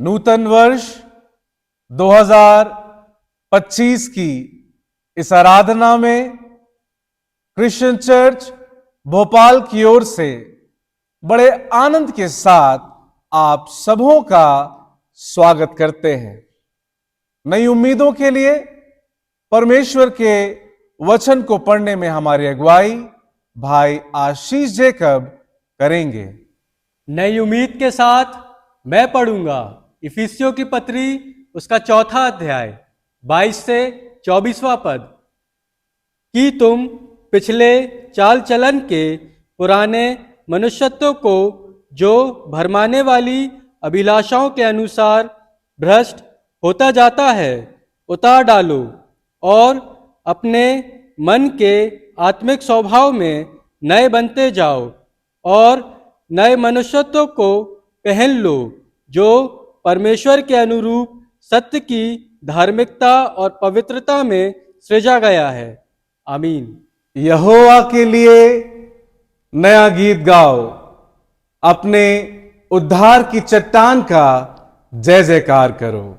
नूतन वर्ष 2025 की इस आराधना में क्रिश्चियन चर्च भोपाल की ओर से बड़े आनंद के साथ आप सबों का स्वागत करते हैं। नई उम्मीदों के लिए परमेश्वर के वचन को पढ़ने में हमारी अगुवाई भाई आशीष जैकब करेंगे। नई उम्मीद के साथ मैं पढ़ूंगा इफिसियों की पत्री उसका 4था अध्याय 22 से 24वां पद। कि तुम पिछले चाल चलन के पुराने मनुष्यत्व को जो भरमाने वाली अभिलाषाओं के अनुसार भ्रष्ट होता जाता है उतार डालो और अपने मन के आत्मिक स्वभाव में नए बनते जाओ और नए मनुष्यत्व को पहन लो जो परमेश्वर के अनुरूप सत्य की धार्मिकता और पवित्रता में सृजा गया है। आमीन। यहोवा के लिए नया गीत गाओ, अपने उद्धार की चट्टान का जय जयकार करो।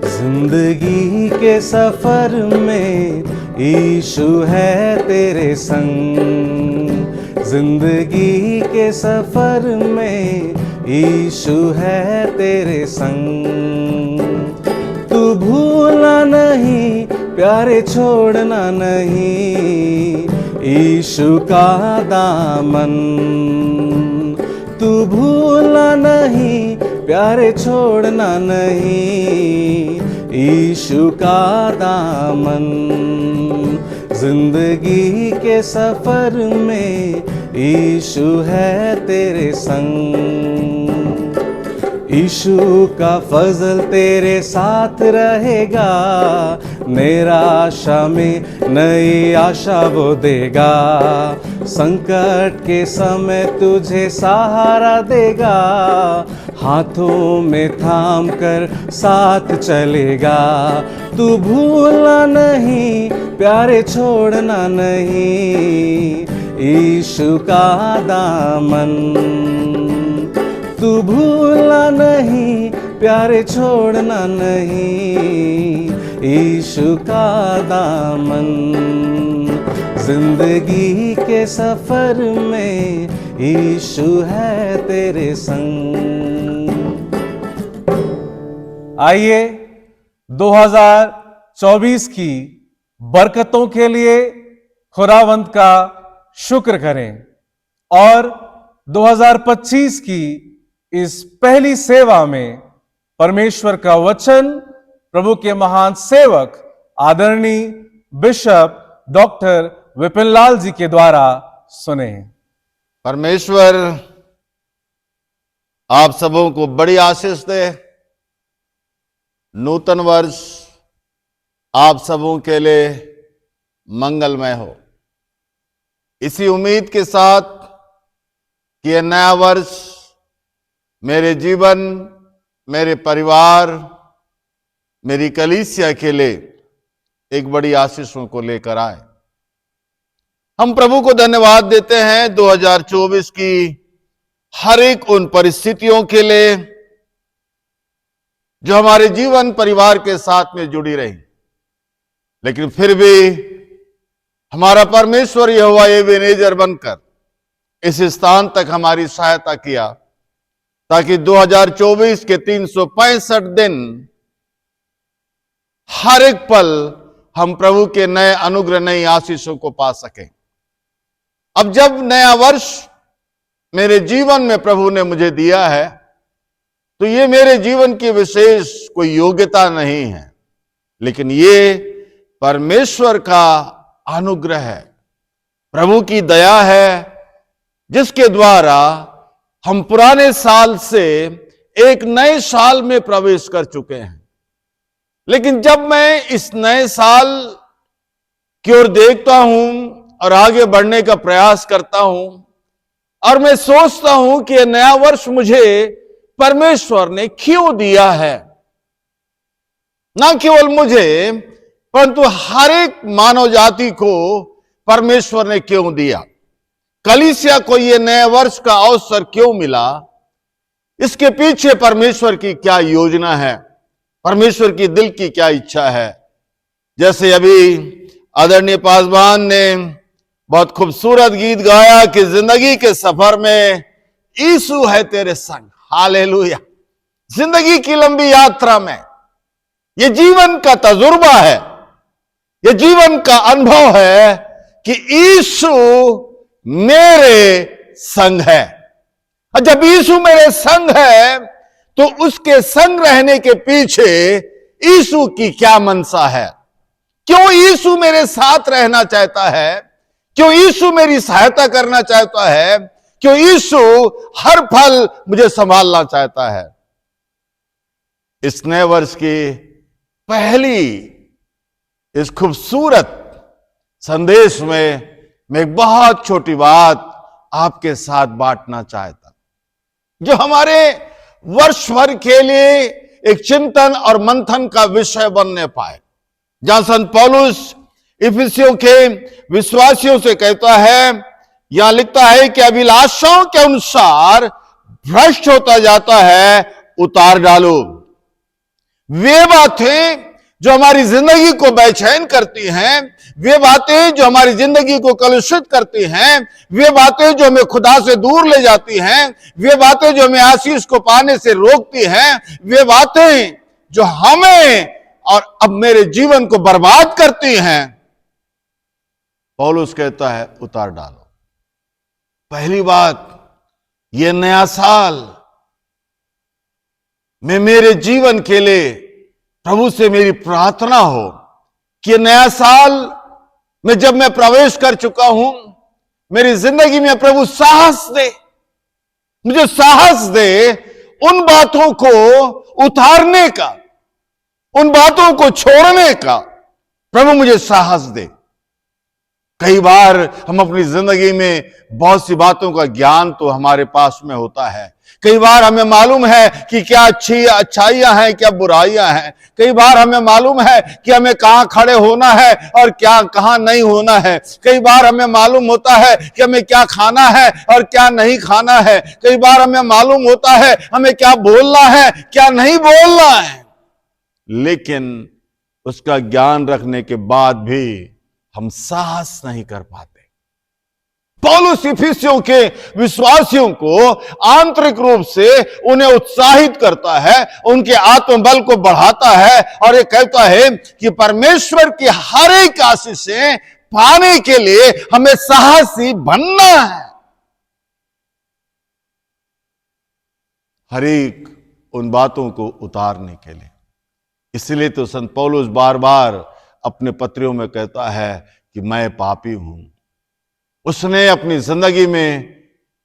जिंदगी के सफर में यीशु है तेरे संग, जिंदगी के सफर में यीशु है तेरे संग। तू भूलना नहीं, प्यारे छोड़ना नहीं यीशु का दामन। तू भूलना नहीं, प्यारे छोड़ना नहीं यीशु का दामन। जिंदगी के सफर में यीशु है तेरे संग। यीशु का फजल तेरे साथ रहेगा, निराशा में नई आशा वो देगा। संकट के समय तुझे सहारा देगा, हाथों में थाम कर साथ चलेगा। तू भूलना नहीं, प्यारे छोड़ना नहीं यीशु का दामन। तू भूलना नहीं, प्यारे छोड़ना नहीं यीशु का दामन। जिंदगी के सफर में यीशु है तेरे संग। आइए 2024 की बरकतों के लिए खुदावंद का शुक्र करें और 2025 की इस पहली सेवा में परमेश्वर का वचन प्रभु के महान सेवक आदरणीय बिशप डॉक्टर विपिन लाल जी के द्वारा सुने। परमेश्वर आप सबों को बड़ी आशीष दे। नूतन वर्ष आप सबों के लिए मंगलमय हो। इसी उम्मीद के साथ कि यह नया वर्ष मेरे जीवन, मेरे परिवार, मेरी कलीसिया के लिए एक बड़ी आशीषों को लेकर आए। हम प्रभु को धन्यवाद देते हैं 2024 की हर एक उन परिस्थितियों के लिए जो हमारे जीवन परिवार के साथ में जुड़ी रही, लेकिन फिर भी हमारा परमेश्वर यहोवा एबेनेजर बनकर इस स्थान तक हमारी सहायता किया, ताकि 2024 के 365 दिन हर एक पल हम प्रभु के नए अनुग्रह, नई आशीषों को पा सकें। अब जब नया वर्ष मेरे जीवन में प्रभु ने मुझे दिया है, तो ये मेरे जीवन की विशेष कोई योग्यता नहीं है, लेकिन ये परमेश्वर का अनुग्रह है, प्रभु की दया है, जिसके द्वारा हम पुराने साल से एक नए साल में प्रवेश कर चुके हैं। लेकिन जब मैं इस नए साल की ओर देखता हूं और आगे बढ़ने का प्रयास करता हूं, और मैं सोचता हूं कि यह नया वर्ष मुझे परमेश्वर ने क्यों दिया है, ना केवल मुझे परंतु हर एक मानव जाति को परमेश्वर ने क्यों दिया। कलीसिया को ये नए वर्ष का अवसर क्यों मिला, इसके पीछे परमेश्वर की क्या योजना है, परमेश्वर की दिल की क्या इच्छा है। जैसे अभी आदरणीय पासवान ने बहुत खूबसूरत गीत गाया कि जिंदगी के सफर में यीशु है तेरे संग। हालेलुया। जिंदगी की लंबी यात्रा में यह जीवन का तजुर्बा है, यह जीवन का अनुभव है कि यीशु मेरे संग है। और जब यीशु मेरे संग है तो उसके संग रहने के पीछे यीशु की क्या मनसा है, क्यों यीशु मेरे साथ रहना चाहता है, क्यों यीशु मेरी सहायता करना चाहता है, क्यों यीशु हर पल मुझे संभालना चाहता है। इस नए वर्ष की पहली इस खूबसूरत संदेश में मैं एक बहुत छोटी बात आपके साथ बांटना चाहता, जो हमारे वर्ष भर के लिए एक चिंतन और मंथन का विषय बनने पाए। जहां संत पौलुस इफिसियों के विश्वासियों से कहता है, यहां लिखता है कि अभिलाषाओं के अनुसार भ्रष्ट होता जाता है, उतार डालो। वे बातें जो हमारी जिंदगी को बेचैन करती हैं, वे बातें जो हमारी जिंदगी को कलुषित करती हैं, वे बातें जो हमें खुदा से दूर ले जाती हैं, वे बातें जो हमें आशीष को पाने से रोकती हैं, वे बातें जो हमें और अब मेरे जीवन को बर्बाद करती हैं, पौलुस कहता है उतार डालो। पहली बात, यह नया साल में मेरे जीवन के लिए प्रभु से मेरी प्रार्थना हो कि नया साल में जब मैं प्रवेश कर चुका हूं, मेरी जिंदगी में प्रभु साहस दे, मुझे साहस दे उन बातों को उतारने का, उन बातों को छोड़ने का। प्रभु मुझे साहस दे। कई बार हम अपनी जिंदगी में बहुत सी बातों का ज्ञान तो हमारे पास में होता है, कई बार हमें मालूम है कि क्या अच्छाइयां हैं, क्या बुराइयां हैं, कई बार हमें मालूम है कि हमें कहां खड़े होना है और क्या कहां नहीं होना है, कई बार हमें मालूम होता है कि हमें क्या खाना है और क्या नहीं खाना है, कई बार हमें मालूम होता है हमें क्या बोलना है क्या नहीं बोलना है। लेकिन उसका ज्ञान रखने के बाद भी हम साहस नहीं कर पाते। पौलुस इफिसियों के विश्वासियों को आंतरिक रूप से उन्हें उत्साहित करता है, उनके आत्मबल को बढ़ाता है और ये कहता है कि परमेश्वर की हर एक आशीषें पाने के लिए हमें साहसी बनना है। हर एक उन बातों को उतारने के लिए। इसलिए तो संत पौलुस बार बार अपने पत्रियों में कहता है कि मैं पापी हूं। उसने अपनी जिंदगी में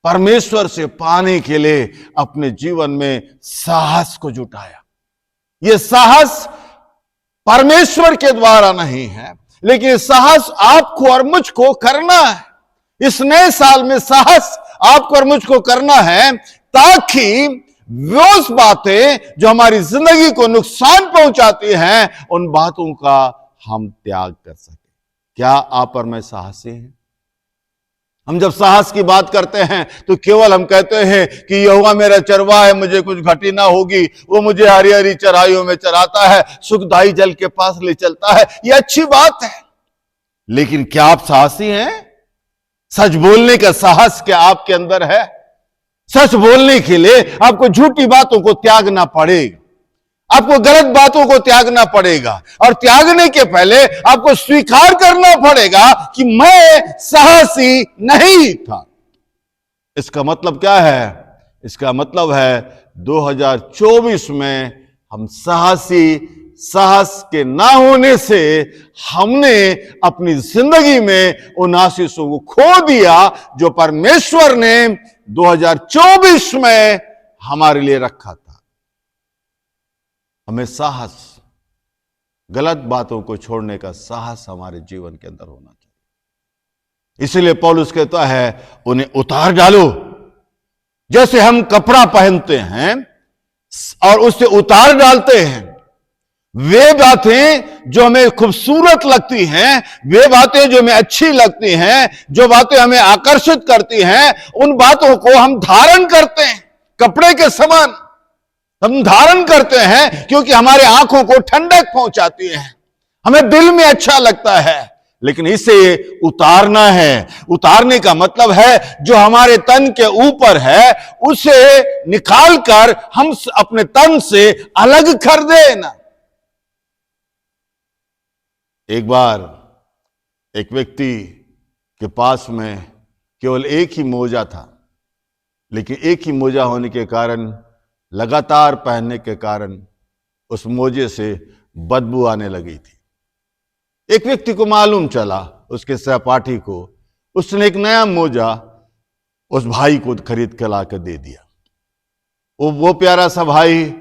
परमेश्वर से पाने के लिए अपने जीवन में साहस को जुटाया। यह साहस परमेश्वर के द्वारा नहीं है, लेकिन साहस आपको और मुझको करना है। इस नए साल में साहस आपको और मुझको करना है ताकि वो बातें जो हमारी जिंदगी को नुकसान पहुंचाती हैं, उन बातों का हम त्याग कर सके। क्या आप और मैं साहसी हैं? हम जब साहस की बात करते हैं तो केवल हम कहते हैं कि यहोवा मेरा चरवाहा है, मुझे कुछ घटी ना होगी, वो मुझे हरी हरी चराइयों में चराता है, सुखदाई जल के पास ले चलता है। ये अच्छी बात है, लेकिन क्या आप साहसी हैं? सच बोलने का साहस क्या आपके अंदर है? सच बोलने के लिए आपको झूठी बातों को त्यागना पड़ेगा, आपको गलत बातों को त्यागना पड़ेगा, और त्यागने के पहले आपको स्वीकार करना पड़ेगा कि मैं साहसी नहीं था। इसका मतलब क्या है? इसका मतलब है 2024 में हम साहस के ना होने से हमने अपनी जिंदगी में उन आशीषों को खो दिया जो परमेश्वर ने 2024 में हमारे लिए रखा था। हमें साहस, गलत बातों को छोड़ने का साहस हमारे जीवन के अंदर होना चाहिए। इसलिए पौलुस कहता है उन्हें उतार डालो। जैसे हम कपड़ा पहनते हैं और उसे उतार डालते हैं, वे बातें जो हमें खूबसूरत लगती हैं, वे बातें जो हमें अच्छी लगती हैं, जो बातें हमें आकर्षित करती हैं, उन बातों को हम धारण करते हैं कपड़े के समान। हम धारण करते हैं क्योंकि हमारे आंखों को ठंडक पहुंचाती है, हमें दिल में अच्छा लगता है। लेकिन इसे उतारना है। उतारने का मतलब है जो हमारे तन के ऊपर है उसे निकालकर हम अपने तन से अलग कर देना। एक बार एक व्यक्ति के पास में केवल एक ही मोजा था, लेकिन एक ही मोजा होने के कारण, लगातार पहनने के कारण उस मोजे से बदबू आने लगी थी। एक व्यक्ति को मालूम चला, उसके सहपाठी को, उसने एक नया मोजा उस भाई को खरीद कर लाकर दे दिया। वो प्यारा सा भाई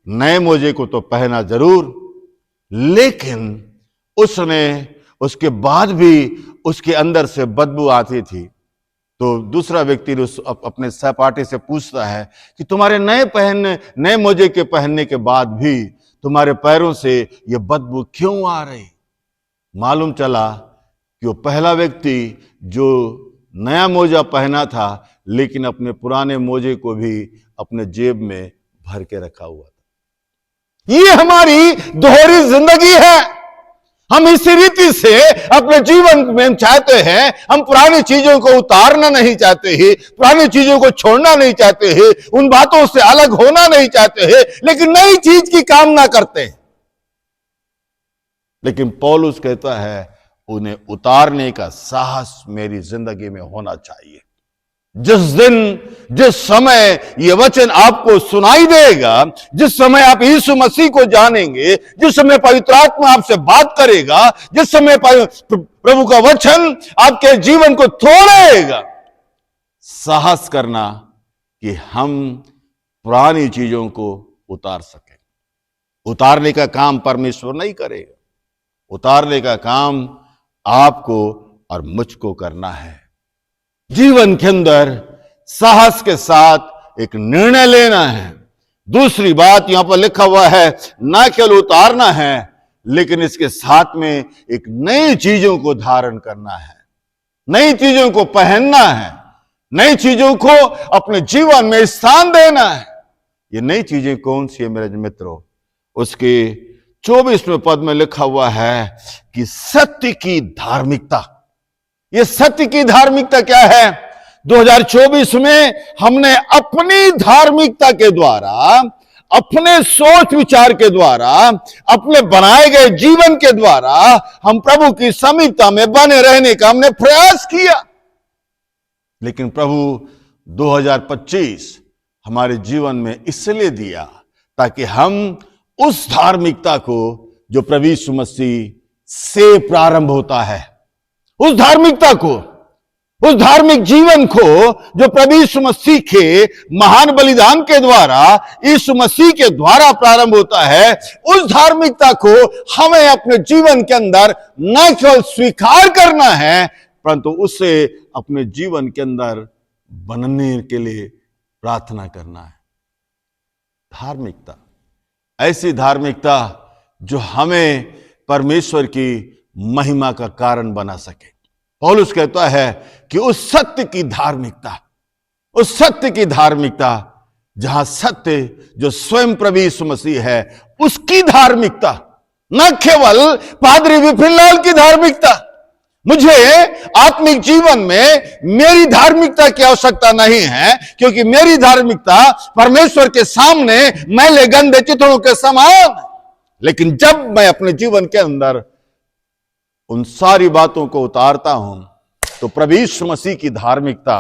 नए मोजे को तो पहना जरूर, लेकिन उसने उसके बाद भी उसके अंदर से बदबू आती थी। तो दूसरा व्यक्ति अपने सहपाठी से पूछता है कि तुम्हारे नए मोजे के पहनने के बाद भी तुम्हारे पैरों से यह बदबू क्यों आ रही? मालूम चला कि वो पहला व्यक्ति जो नया मोजा पहना था, लेकिन अपने पुराने मोजे को भी अपने जेब में भर के रखा हुआ था। ये हमारी दोहरी जिंदगी है। हम इसी रीति से अपने जीवन में चाहते हैं, हम पुरानी चीजों को उतारना नहीं चाहते हैं, पुरानी चीजों को छोड़ना नहीं चाहते हैं, उन बातों से अलग होना नहीं चाहते हैं, लेकिन नई चीज की कामना करते हैं। लेकिन पौलुस कहता है उन्हें उतारने का साहस मेरी जिंदगी में होना चाहिए। जिस दिन, जिस समय यह वचन आपको सुनाई देगा, जिस समय आप यीशु मसीह को जानेंगे, जिस समय पवित्र आत्मा आपसे बात करेगा, जिस समय प्रभु का वचन आपके जीवन को तोड़ेगा, साहस करना कि हम पुरानी चीजों को उतार सकें। उतारने का काम परमेश्वर नहीं करेगा, उतारने का काम आपको और मुझको करना है। जीवन के अंदर साहस के साथ एक निर्णय लेना है। दूसरी बात यहां पर लिखा हुआ है, ना केवल उतारना है, लेकिन इसके साथ में एक नई चीजों को धारण करना है, नई चीजों को पहनना है, नई चीजों को अपने जीवन में स्थान देना है। ये नई चीजें कौन सी है मेरे मित्रों? उसके 24वें पद में लिखा हुआ है कि सत्य की धार्मिकता। यह सत्य की धार्मिकता क्या है? 2024 में हमने अपनी धार्मिकता के द्वारा, अपने सोच विचार के द्वारा, अपने बनाए गए जीवन के द्वारा हम प्रभु की समीपता में बने रहने का हमने प्रयास किया। लेकिन प्रभु 2025 हमारे जीवन में इसलिए दिया ताकि हम उस धार्मिकता को जो प्रभु यीशु मसीह से प्रारंभ होता है, उस धार्मिकता को, उस धार्मिक जीवन को जो प्रभु यीशु मसीह के महान बलिदान के द्वारा, यीशु मसीह के द्वारा प्रारंभ होता है, उस धार्मिकता को हमें अपने जीवन के अंदर न केवल स्वीकार करना है, परंतु उससे अपने जीवन के अंदर बनने के लिए प्रार्थना करना है। धार्मिकता, ऐसी धार्मिकता जो हमें परमेश्वर की महिमा का कारण बना सके। पौलुस कहता है कि उस सत्य की धार्मिकता, उस सत्य की धार्मिकता जहां सत्य जो स्वयं प्रभु यीशु मसीह है, उसकी धार्मिकता, न केवल पादरी विपिनलाल की धार्मिकता। मुझे आत्मिक जीवन में मेरी धार्मिकता की आवश्यकता नहीं है, क्योंकि मेरी धार्मिकता परमेश्वर के सामने मैले गंदे चिथड़ों के समान है। लेकिन जब मैं अपने जीवन के अंदर उन सारी बातों को उतारता हूं, तो प्रभु यीशु मसीह की धार्मिकता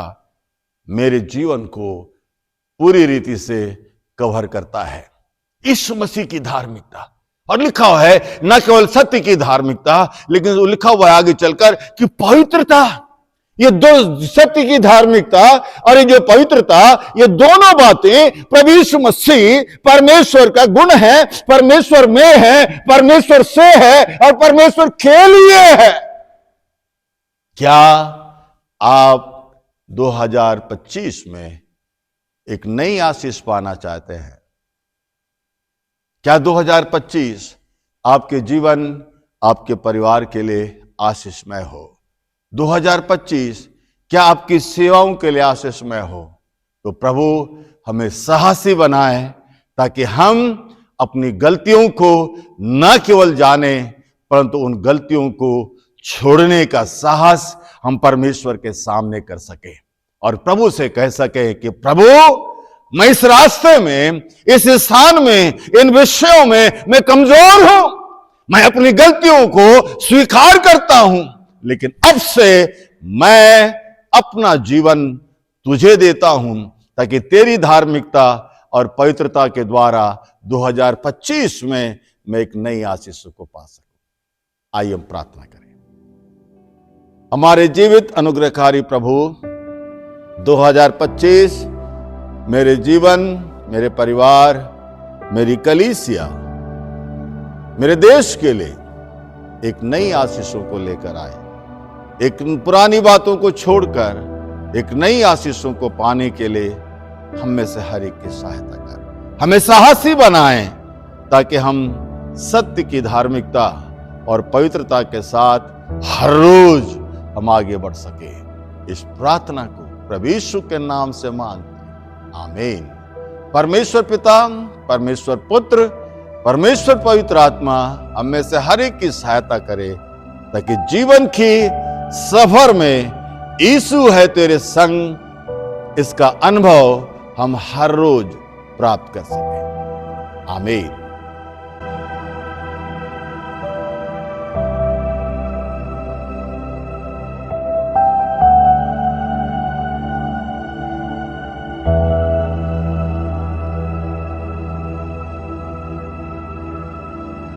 मेरे जीवन को पूरी रीति से कवर करता है। यीशु मसीह की धार्मिकता, और लिखा हुआ है न केवल सत्य की धार्मिकता, लेकिन लिखा हुआ है आगे चलकर कि पवित्रता। ये दो, सत्य की धार्मिकता और ये जो पवित्रता, ये दोनों बातें प्रभु यीशु मसीह परमेश्वर का गुण है, परमेश्वर में है, परमेश्वर से है और परमेश्वर के लिए है। क्या आप 2025 में एक नई आशीष पाना चाहते हैं? क्या 2025 आपके जीवन, आपके परिवार के लिए आशीषमय हो। 2025 क्या आपकी सेवाओं के लिए आशीषमय हो। तो प्रभु हमें साहसी बनाए ताकि हम अपनी गलतियों को न केवल जाने परंतु उन गलतियों को छोड़ने का साहस हम परमेश्वर के सामने कर सके और प्रभु से कह सके कि प्रभु मैं इस रास्ते में, इस स्थान में, इन विषयों में मैं कमजोर हूं, मैं अपनी गलतियों को स्वीकार करता हूं, लेकिन अब से मैं अपना जीवन तुझे देता हूं ताकि तेरी धार्मिकता और पवित्रता के द्वारा 2025 में मैं एक नई आशीष को पा सकूं। आइए हम प्रार्थना करें। हमारे जीवित अनुग्रहकारी प्रभु, 2025 मेरे जीवन, मेरे परिवार, मेरी कलीसिया, मेरे देश के लिए एक नई आशीषों को लेकर आए। एक पुरानी बातों को छोड़कर एक नई आशीषों को पाने के लिए हम में से हर एक की सहायता करें। हमें साहसी बनाएं ताकि हम सत्य की धार्मिकता और पवित्रता के साथ हर रोज हम आगे बढ़ सके। इस प्रार्थना को प्रभु यीशु के नाम से मांगते हैं, आमीन। परमेश्वर पिता, परमेश्वर पुत्र, परमेश्वर पवित्र आत्मा हम में से हर एक की सहायता करे ताकि जीवन की सफर में यीशु है तेरे संग, इसका अनुभव हम हर रोज प्राप्त कर सकें। आमीन।